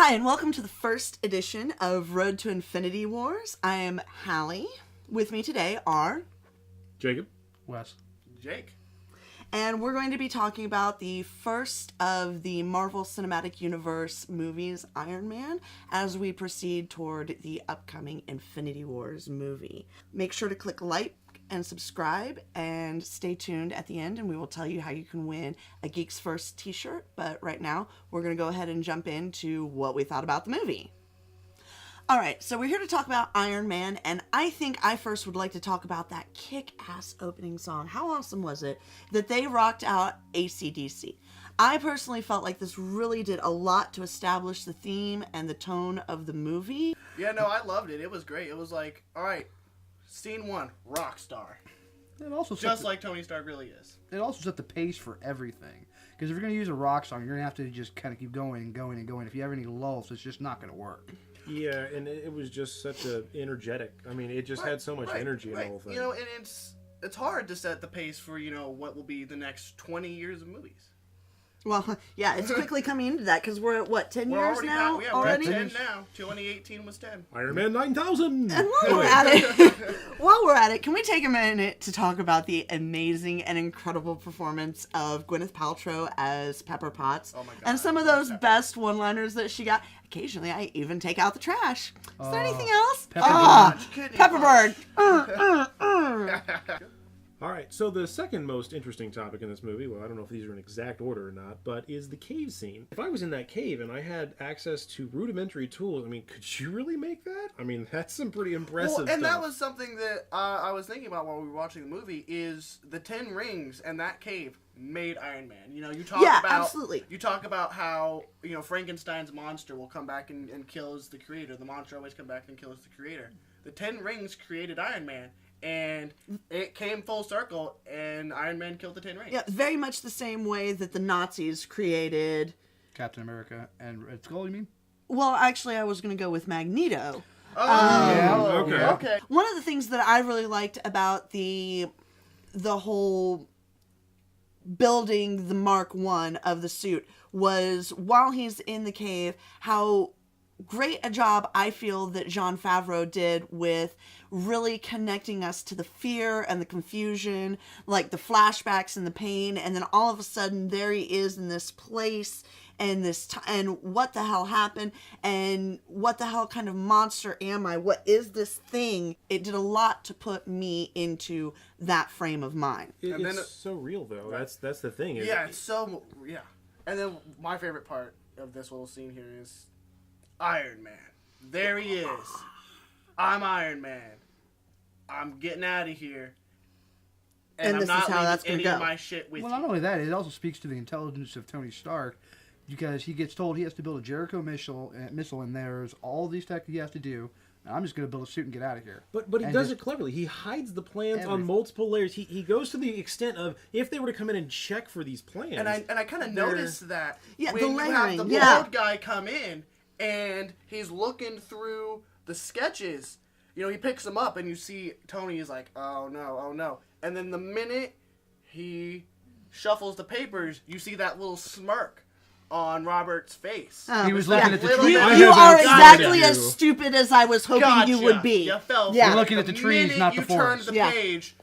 Hi, and welcome to the first edition of Road to Infinity Wars. I am Hally. With me today are... Jacob. Wes. Jake. And we're going to be talking about the first of the Marvel Cinematic Universe movies, Iron Man, as we proceed toward the upcoming Infinity Wars movie. Make sure to click like and subscribe and stay tuned at the end, and we will tell you how you can win a Geeks First t-shirt. But right now, we're going to go ahead and jump into what we thought about the movie. Alright, so we're here to talk about Iron Man, and I think I first would like to talk about that kick-ass opening song. How awesome was it that they rocked out AC/DC? I personally felt like this really did a lot to establish the theme and the tone of the movie. Yeah, no, I loved it. It was great. It was like, alright, scene one, rock star. It also Just like Tony Stark really is. It also set the pace for everything. Because if you're going to use a rock song, you're going to have to just kind of keep going and going and going. If you have any lulls, it's just not going to work. Yeah, and it was just such a energetic. I mean, it just had so much energy in the whole thing. You know, and it's hard to set the pace for, you know, what will be the next 20 years of movies. Well, yeah, it's quickly coming into that because we're at, what, 10 We're years already now? We're 10 now. 2018 was 10. Iron Man 9000! And while we're at it, can we take a minute to talk about the amazing and incredible performance of Gwyneth Paltrow as Pepper Potts? Oh my God, and some of those best one-liners that she got. Occasionally, I even take out the trash. Is there anything else? Pepper Bird. All right, so the second most interesting topic in this movie, well, I don't know if these are in exact order or not, but is the cave scene. If I was in that cave and I had access to rudimentary tools, I mean, could you really make that? I mean, that's some pretty impressive stuff. And that was something that I was thinking about while we were watching the movie, is the 10 rings and that cave made Iron Man. You know, you talk about... absolutely. You talk about how, you know, Frankenstein's monster will come back and kills the creator. The monster always comes back and kills the creator. The 10 rings created Iron Man. And it came full circle, and Iron Man killed the 10 rings. Yeah, very much the same way that the Nazis created... Captain America and Red Skull, you mean? Well, actually, I was going to go with Magneto. Okay. One of the things that I really liked about the whole building the Mark I of the suit was, while he's in the cave, how great a job I feel that Jon Favreau did with really connecting us to the fear and the confusion, like the flashbacks and the pain, and then all of a sudden there he is in this place and and what the hell happened, and what the hell kind of monster am I? What is this thing? It did a lot to put me into that frame of mind. It's so real, though. That's the thing. It's so... Yeah. And then my favorite part of this little scene here is Iron Man. There he is. I'm Iron Man. I'm getting out of here. And I'm this not is how that's leaving gonna any go. of my shit with Well, you. not only that, it also speaks to the intelligence of Tony Stark, because he gets told he has to build a Jericho missile, and there's all these tech he has to do. And I'm just going to build a suit and get out of here. But he does it cleverly. He hides the plans on multiple layers. He goes to the extent of, if they were to come in and check for these plans... And I kind of noticed that Yeah, when the you layering, have the bald guy come in, and he's looking through the sketches. You know, he picks them up, and you see Tony is like, oh no. And then the minute he shuffles the papers, you see that little smirk on Robert's face. He was looking at the little tree. bit- You are Gotcha. exactly as stupid as I was hoping you would be. You fell Yeah. for it. You're looking at the trees, minute not the you turned forest. the page,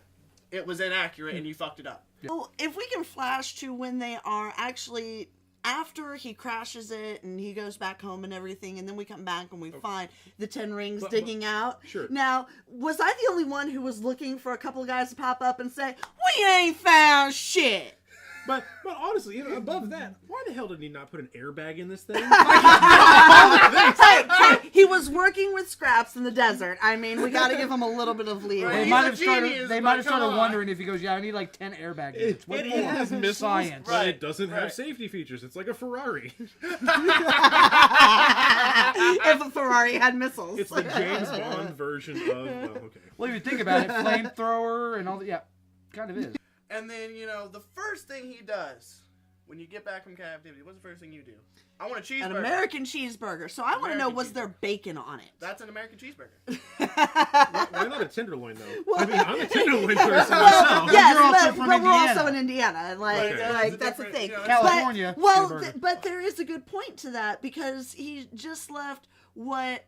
it was inaccurate, and you fucked it up. Well, if we can flash to when they are actually... After he crashes it and he goes back home and everything, and then we come back and we find the 10 rings digging out. Sure. Now, was I the only one who was looking for a couple of guys to pop up and say, "We ain't found shit"? But honestly, you know, above that, why the hell did he not put an airbag in this thing? Hey, he was working with scraps in the desert. I mean, we got to give him a little bit of leeway. They He's might a have started. genius, They but might have come started on. wondering if he goes, "Yeah, I need like 10 airbag units." What It for? has missiles, Science. but it doesn't have safety features. It's like a Ferrari. If a Ferrari had missiles. It's the James Bond version of... Well, okay. Well, if you think about it, flamethrower and all that. Yeah, kind of is. And then, you know, the first thing he does, when you get back from captivity, what's the first thing you do? I want a cheeseburger. An American cheeseburger. So I want to know, American was there cheeseburger. bacon on it? That's an American cheeseburger. Why not a tenderloin, though? I mean, I'm a tenderloin person myself. Yes, You're also but from we're Indiana. also in Indiana. And like, Okay. like that's the thing. You know, California, But, well, cheeseburger. but there is a good point to that because he just left what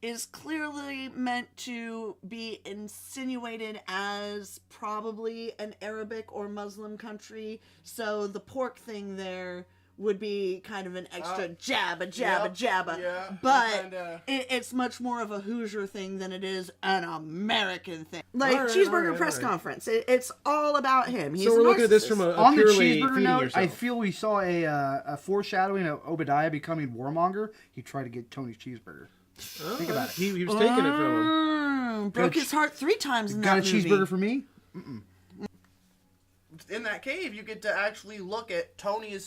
is clearly meant to be insinuated as probably an Arabic or Muslim country. So the pork thing there would be kind of an extra jabba. Yeah, But kinda- it's much more of a Hoosier thing than it is an American thing. Like, All right, cheeseburger all right, press all right. conference. It's all about him. He's So we're a looking at this narcissist. from a On the purely cheeseburger feeding note, yourself. I feel we saw a foreshadowing of Obadiah becoming warmonger. He tried to get Tony's cheeseburger. Oh, Think about it. He was taking it from him. Broke Got a his heart 3 times in Got a that movie. cheeseburger for me? in that cave, you get to actually look at Tony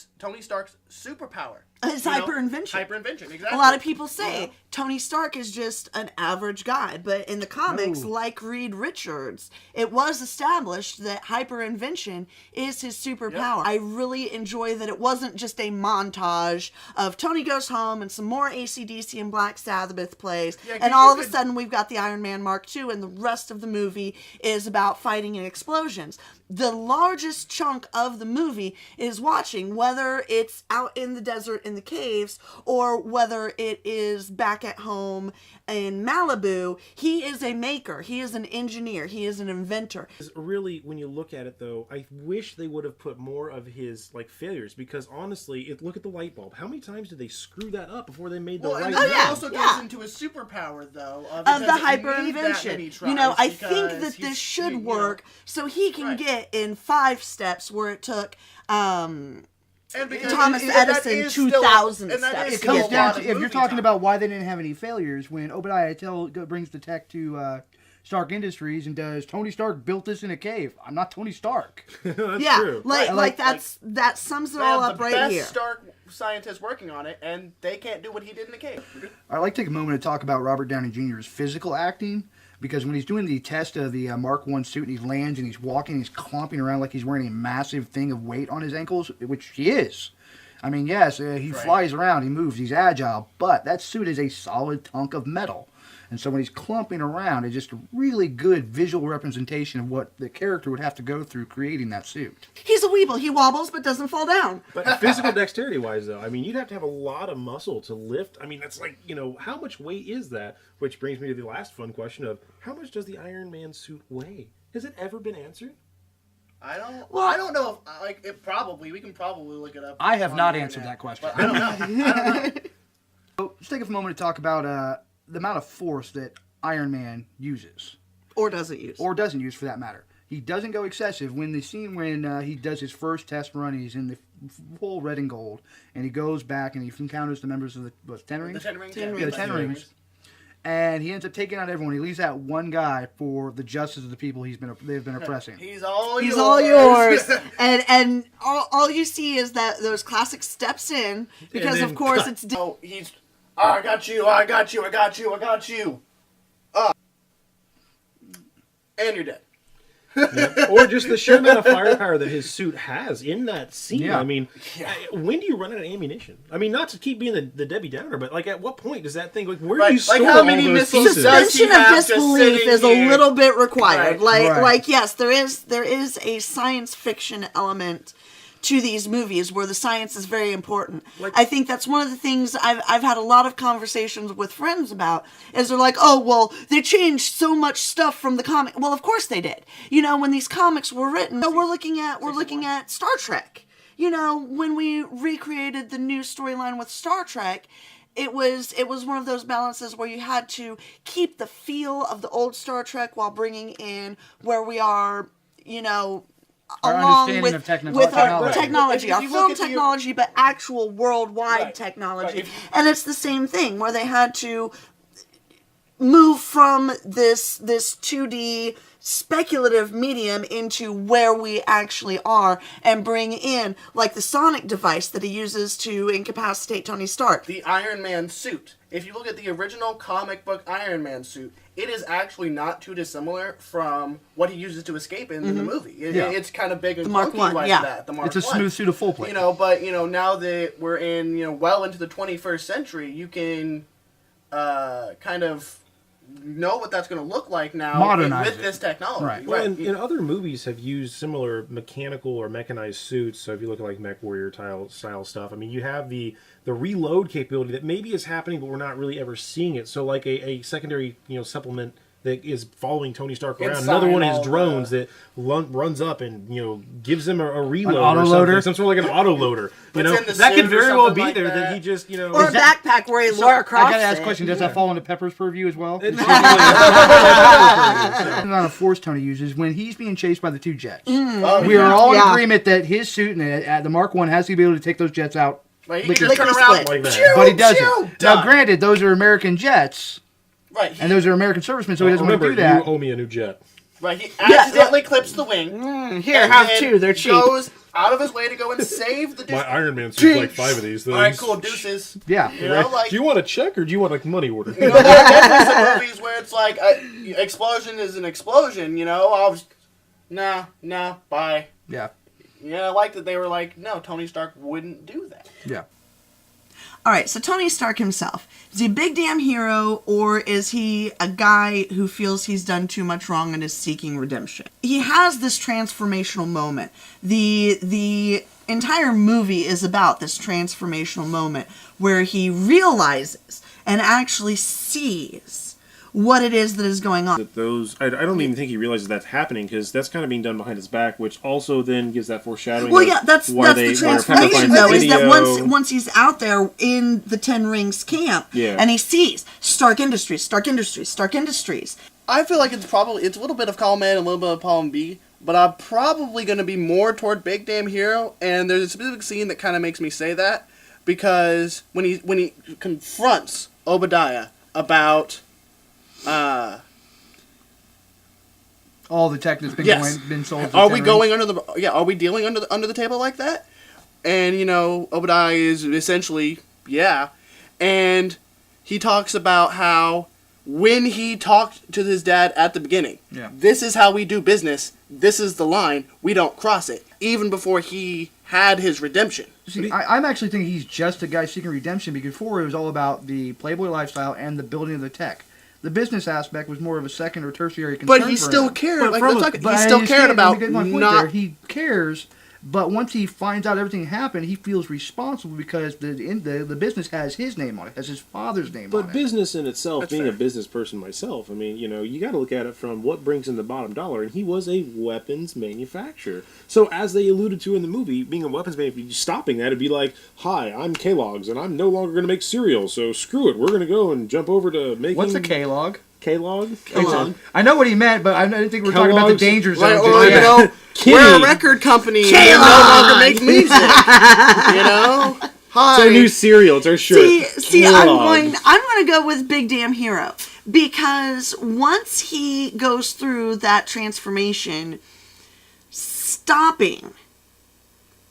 Stark's superpower. His You know? hyperinvention. Hyperinvention, exactly. A lot of people say Yeah. Tony Stark is just an average guy, but in the comics, No. like Reed Richards, it was established that hyperinvention is his superpower. I really enjoy that it wasn't just a montage of Tony goes home and some more AC/DC and Black Sabbath plays, Yeah, 'cause and you all of a could- sudden we've got the Iron Man Mark II, and the rest of the movie is about fighting and explosions. The largest chunk of the movie is watching, whether it's out in the desert in the caves or whether it is back at home in Malibu. He is a maker. He is an engineer. He is an inventor. Really, when you look at it, though, I wish they would have put more of his failures, because honestly, look at the light bulb. How many times did they screw that up before they made the Well, right and bulb? that yeah, also yeah. goes into his superpower, though, Of the he doesn't need that hyperinvention. many You know, I tries think because that he's- this should you know, work so he can Right. get in 5 steps where it took and because Thomas that Edison is still- 2,000 and that steps. is It still comes a down lot to, of if you're movie talking time. about why they didn't have any failures, when Obadiah brings the tech to Stark Industries and does, Tony Stark built this in a cave. I'm not Tony Stark. That's yeah, true. like that sums it They all have up the right best here. Stark scientists working on it, and they can't do what he did in the cave. I'd like to take a moment to talk about Robert Downey Jr.'s physical acting, because when he's doing the test of the Mark I suit and he lands and he's walking, he's clomping around like he's wearing a massive thing of weight on his ankles, which he is. I mean, yes, he flies around, he moves, he's agile, but that suit is a solid hunk of metal. And so when he's clumping around, it's just a really good visual representation of what the character would have to go through creating that suit. He's a weeble. He wobbles but doesn't fall down. But physical dexterity-wise, though, I mean, you'd have to have a lot of muscle to lift. I mean, that's like, how much weight is that? Which brings me to the last fun question of, how much does the Iron Man suit weigh? Has it ever been answered? I don't know if, we can probably look it up. I have on not the answered internet, that question. but I don't know. So let's take a moment to talk about the amount of force that Iron Man uses. Or doesn't use. Or doesn't use, for that matter. He doesn't go excessive. When the scene when he does his first test run, he's in the full red and gold, and he goes back and he encounters the members of the Ten Rings? The Ten Rings. Ten Yeah, the Ten Rings. And he ends up taking out everyone. He leaves that one guy for the justice of the people they've been oppressing. He's all He's yours. all yours. and all you see is that those classic steps in, because then of course cut. it's... Oh, he's. I got you. I got you. I got you. I got you. And you're dead. Or just the sheer amount of firepower that his suit has in that scene. Yeah. I mean, when do you run out of ammunition? I mean, not to keep being the Debbie Downer, but at what point does that thing, where do you store how all many those missiles pieces? does he Suspension of have just disbelief sitting is here? a little bit required. Right. Like yes, there is a science fiction element to these movies where the science is very important. I think that's one of the things I've had a lot of conversations with friends about, is they're like, oh, well, they changed so much stuff from the comic. Well, of course they did. When these comics were written, we're looking at Star Trek. When we recreated the new storyline with Star Trek, it was one of those balances where you had to keep the feel of the old Star Trek while bringing in where we are, Our along understanding with, of technical- with our technology. technology, If our you film look at the- technology, but actual worldwide Right. technology. Right. And it's the same thing where they had to move from this 2D speculative medium into where we actually are and bring in like the sonic device that he uses to incapacitate Tony Stark. The Iron Man suit. If you look at the original comic book Iron Man suit, it is actually not too dissimilar from what he uses to escape in the movie. It's kind of big and Mark clunky 1, like yeah. that. The Mark It's a 1. smooth suit of full plate. But now that we're in well into the 21st century, you can kind of know what that's going to look like now Modernize with it. this technology. Right. Well, and other movies have used similar mechanical or mechanized suits. So if you look at like Mech Warrior style stuff, I mean, you have the reload capability that maybe is happening, but we're not really ever seeing it. So like a secondary supplement that is following Tony Stark around. Inside Another one of his all drones that runs up and gives him a reload An or autoloader? something, some sort of like an autoloader. Puts in the That suit could or very well something be like there. That that. he just Or a Is that- backpack where he So, Lara I Croft. gotta ask a question. Does that fall into Pepper's purview as well? It's The amount of force Tony uses when he's being chased by the two jets. We are all in Yeah. agreement that his suit and the Mark 1 has the ability to take those jets out. Right, he Lickety can just turn split. around Like that. Phew, But he doesn't. phew, Now, done. granted, those are American jets, Right, and those are American servicemen, so he doesn't want to Remember, do that. you owe me a new jet. right. He accidentally clips the wing. Here, and have then two. They're cheap. Goes out of his way to go and save the dude. My Iron Man suit's like 5 of these things. All right, cool, deuces. Yeah. You know, like Do you want a check or do you want a money order? there are definitely some movies where it's like explosion is an explosion. I'll just nah, bye. Yeah. I like that they were like, no, Tony Stark wouldn't do that. Yeah. All right, so Tony Stark himself. Is he a big damn hero, or is he a guy who feels he's done too much wrong and is seeking redemption? He has this transformational moment. The entire movie is about this transformational moment where he realizes and actually sees what it is that is going on. I don't even think he realizes that's happening because that's kind of being done behind his back, which also then gives that foreshadowing. Well, of yeah, that's why the Pepper transformation, finds though, the is that video. once he's out there in the Ten Rings camp, Yeah. and he sees Stark Industries. I feel like it's a little bit of column A and a little bit of column B, but I'm probably going to be more toward Big Damn Hero, and there's a specific scene that kind of makes me say that, because when he confronts Obadiah about All the tech that's been Yes. been sold. to are the we Ten going Rings. are we dealing under the table like that? And Obadiah is essentially and he talks about how when he talked to his dad at the beginning, this is how we do business, this is the line, we don't cross it, even before he had his redemption. See, I'm actually thinking he's just a guy seeking redemption, because before it was all about the Playboy lifestyle and the building of the tech. The business aspect was more of a second or tertiary concern. But he for still him. cared. But Like, from let's a- talk, But he I still understand, cared let me about get my point not. there. He cares, but once he finds out everything happened, he feels responsible because the business has his name on it, has his father's name on But it. business in itself, That's being fair. a business person myself, I mean, you got to look at it from what brings in the bottom dollar, and he was a weapons manufacturer. So as they alluded to in the movie, being a weapons manufacturer, stopping that, it'd be like, hi, I'm Kellogg's, and I'm no longer going to make cereal, so screw it, we're going to go and jump over to making... What's a K-log? K-Log? I know what he meant, but I didn't think we were talking about the Kellogg's? danger Right, zone. or, Yeah. we're a record company and we no longer make music. Hi. It's our new cereal, it's our shirt. See, I'm Kellogg's. going to go with Big Damn Hero, because once he goes through that transformation, stopping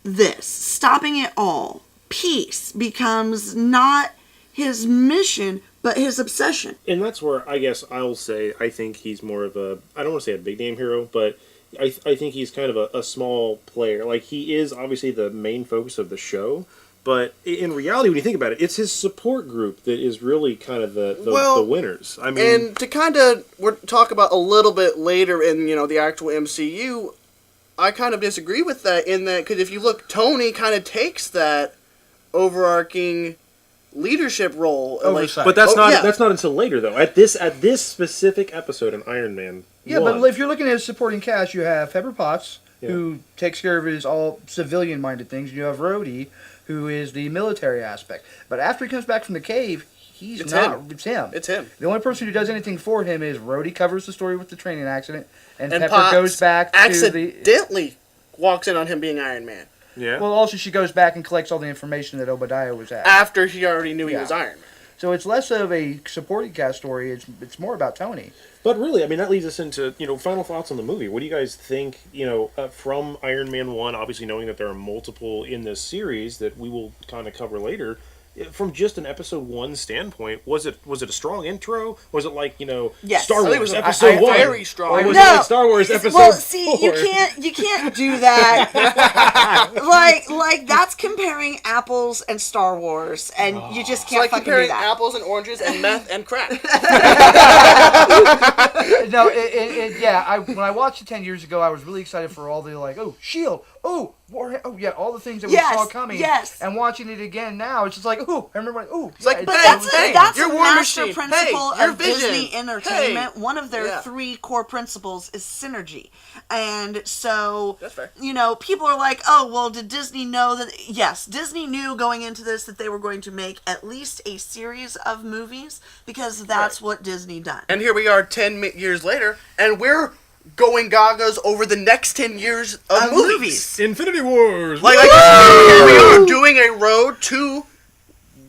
it all, peace becomes not his mission, but his obsession. And that's where I guess I'll say I think he's more of a, I don't want to say a big name hero, but I think he's kind of a small player. Like, he is obviously the main focus of the show, but in reality, when you think about it, it's his support group that is really kind of the winners. I mean, And to kind of talk about a little bit later in the actual MCU, I kind of disagree with that in that, because if you look, Tony kind of takes that overarching leadership role. Oversight. but that's Oh, not yeah. that's not until later though. At this specific episode in Iron Man. Yeah, 1, but if you're looking at his supporting cast, you have Pepper Potts, who takes care of his all civilian-minded things. You have Rhodey, who is the military aspect. But after he comes back from the cave, it's him. It's him. The only person who does anything for him is Rhodey covers the story with the training accident, and And Pepper Potts goes back to the... accidentally walks in on him being Iron Man yeah. Well, also she goes back and collects all the information that Obadiah was at. after he already knew he Yeah. was Iron Man. So it's less of a supporting cast story. It's more about Tony. But really, I mean, that leads us into, final thoughts on the movie. What do you guys think, from Iron Man 1, obviously knowing that there are multiple in this series that we will kind of cover later, from just an episode 1 standpoint, was it a strong intro? Was it like, Yes. Star I think Wars it was episode 1? very strong. Or was No. it like Star Wars episode Well, see, 4? you can't do that. like that's comparing apples and Star Wars, and you just It's can't like fucking do comparing that. apples and oranges and meth and crack. No, when I watched it 10 years ago, I was really excited for all the Shield, Warhead, all the things that we saw coming. Yes. And watching it again now, it's just like, I remember, It's like, But hey, that's your a War master Machine. principle Hey, your of Vision. Disney Entertainment. Hey. One of their Yeah. 3 core principles is synergy. And so, That's fair. people are like, oh, well, did Disney know that? Yes, Disney knew going into this that they were going to make at least a series of movies because that's what Disney done. And here we are 10 years later, and we're going gagas over the next 10 years of movies. Infinity Wars! Like here we are doing a road to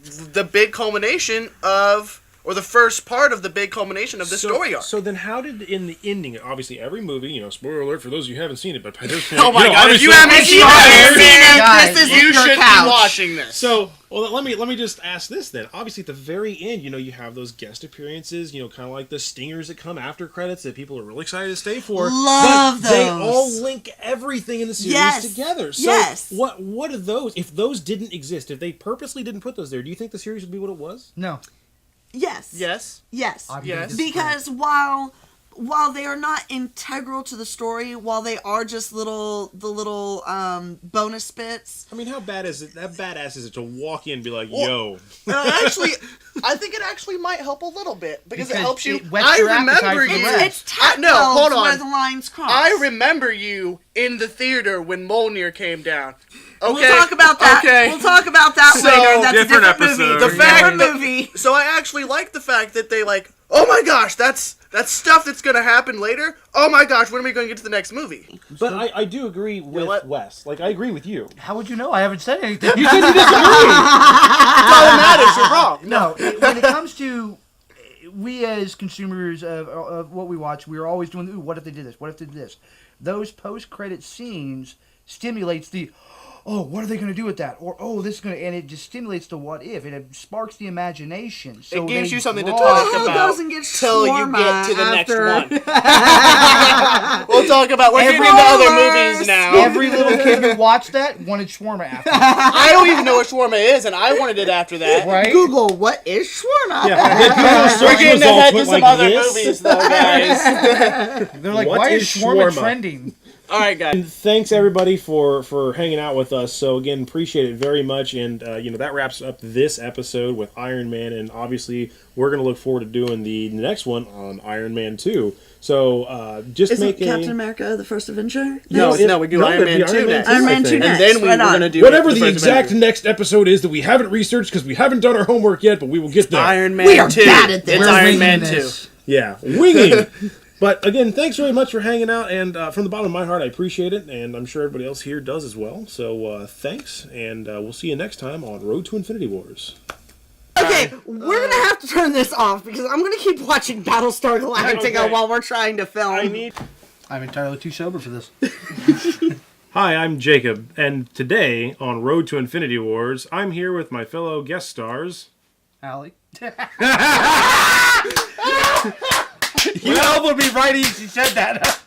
the big culmination of, or the first part of the big culmination of the story arc. So then how did, in the ending, obviously every movie, spoiler alert for those of you who haven't seen it, but by this point, Oh my god, if obviously- you haven't seen it, Guys, this is you your should couch. be watching this. So, well, let me just ask this then. Obviously, at the very end, you have those guest appearances, kind of like the stingers that come after credits that people are really excited to stay for. Love but They those. all link everything in the series Yes. together. So, Yes. what are those? If those didn't exist, if they purposely didn't put those there, do you think the series would be what it was? No. Yes. Yes. Yes. I'm Yes. gonna disagree. Because while they are not integral to the story, while they are just the little bonus bits. I mean, how bad is it? How badass is it to walk in and be like, "Yo"? Actually, I think it actually might help a little bit because it Because helps you. it whets I your appetite remember for the you. rest. It's tactile no, hold on. where the lines cross. I remember you in the theater when Mjolnir came down. Okay. We'll talk about that. Okay. We'll talk about that So, later. That's different a different episode. movie. The fact different that- movie. So I actually like the fact that they oh my gosh, that's stuff that's gonna happen later. Oh my gosh, when are we going to get to the next movie? But I do agree with what? Wes. Like, I agree with you. How would you know? I haven't said anything. You said you disagree. That's all that matters. You're wrong. No, when it comes to we as consumers of what we watch, we are always doing, what if they did this? What if they did this? Those post-credit scenes stimulates the, what are they going to do with that? Or, this is going to, and it just stimulates the what if. It sparks the imagination. So It gives they you something to draw- talk Who about goes and gets till you shawarma get to the next after- one. We'll talk about, we're getting into other movies now. Every little kid who watched that wanted shawarma after. I don't even know what shawarma is, and I wanted it after that. Right? Google, what is shawarma? We're getting ahead to some other movies, though, guys. They're like, What why is is shawarma shawarma? trending? All right, guys. And thanks everybody for hanging out with us. So again, appreciate it very much. And that wraps up this episode with Iron Man. And obviously, we're going to look forward to doing the next one on Iron Man 2. So just Isn't make Captain America the first Avenger? No, we do Iron Man 2 next. Iron I Man 2 think. next. And then Right we're on. going to do Whatever the first exact Avenger. next episode is that we haven't researched because we haven't done our homework yet, but we will get there. Iron Man We are 2. bad at this. It's We're Iron Man winging 2. this. Yeah, winging. But again, thanks very much for hanging out, and from the bottom of my heart, I appreciate it, and I'm sure everybody else here does as well. So thanks, and we'll see you next time on Road to Infinity Wars. Okay, we're gonna have to turn this off because I'm gonna keep watching Battlestar Galactica Okay. while we're trying to film. I'm entirely too sober for this. Hi, I'm Jacob, and today on Road to Infinity Wars, I'm here with my fellow guest stars. Hally. You elbowed me right as you said that.